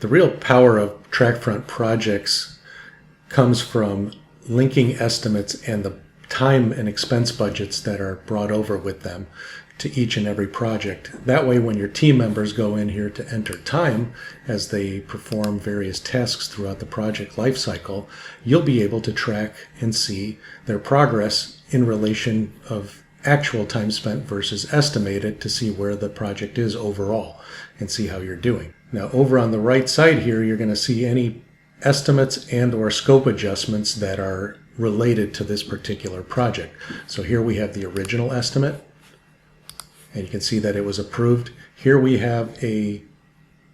The real power of Trackfront projects comes from linking estimates and the time and expense budgets that are brought over with them to each and every project. That way, when your team members go in here to enter time as they perform various tasks throughout the project lifecycle, you'll be able to track and see their progress in relation of actual time spent versus estimated to see where the project is overall and see how you're doing. Now, over on the right side here, you're going to see any estimates and or scope adjustments that are related to this particular project. So here we have the original estimate, and you can see that it was approved. Here we have a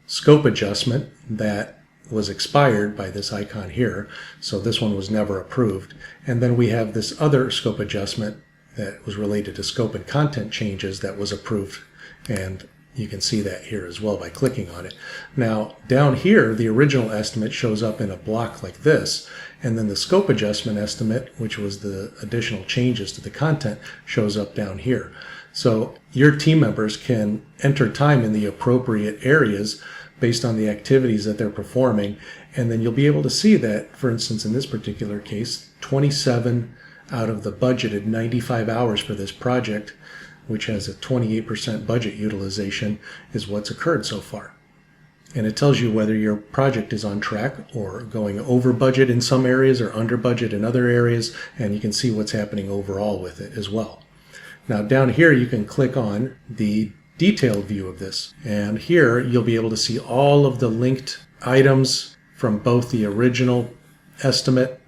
scope adjustment that was expired by this icon here, so this one was never approved. And then we have this other scope adjustment that was related to scope and content changes that was approved, and you can see that here as well by clicking on it. Now down here, the original estimate shows up in a block like this, and then the scope adjustment estimate, which was the additional changes to the content, shows up down here. So your team members can enter time in the appropriate areas based on the activities that they're performing, and then you'll be able to see that, for instance, in this particular case, 27 out of the budgeted 95 hours for this project, which has a 28% budget utilization, is what's occurred so far. And it tells you whether your project is on track or going over budget in some areas or under budget in other areas, and you can see what's happening overall with it as well. Now down here you can click on the detailed view of this, and here you'll be able to see all of the linked items from both the original estimate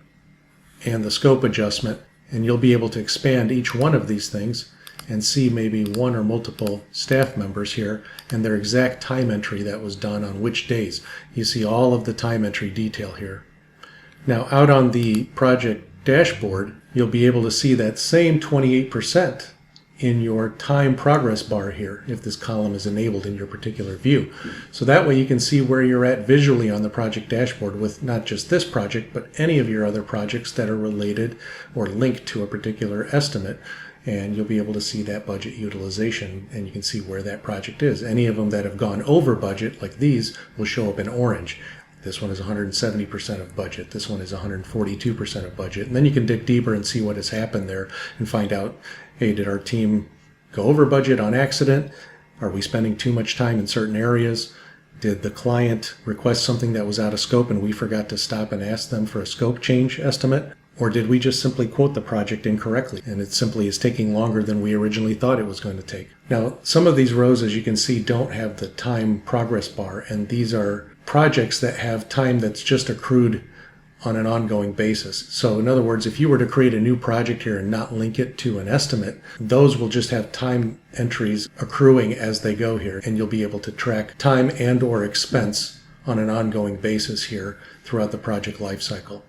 and the scope adjustment, and you'll be able to expand each one of these things and see maybe one or multiple staff members here and their exact time entry that was done on which days. You see all of the time entry detail here. Now out on the project dashboard, you'll be able to see that same 28% in your time progress bar here if this column is enabled in your particular view. So that way you can see where you're at visually on the project dashboard with not just this project, but any of your other projects that are related or linked to a particular estimate. And you'll be able to see that budget utilization, and you can see where that project is. Any of them that have gone over budget, like these, will show up in orange. This one is 170% of budget. This one is 142% of budget. And then you can dig deeper and see what has happened there and find out, hey, did our team go over budget on accident? Are we spending too much time in certain areas? Did the client request something that was out of scope and we forgot to stop and ask them for a scope change estimate? Or did we just simply quote the project incorrectly and it simply is taking longer than we originally thought it was going to take? Now, some of these rows, as you can see, don't have the time progress bar, and these are projects that have time that's just accrued on an ongoing basis. So in other words, if you were to create a new project here and not link it to an estimate, those will just have time entries accruing as they go here, and you'll be able to track time and or expense on an ongoing basis here throughout the project lifecycle.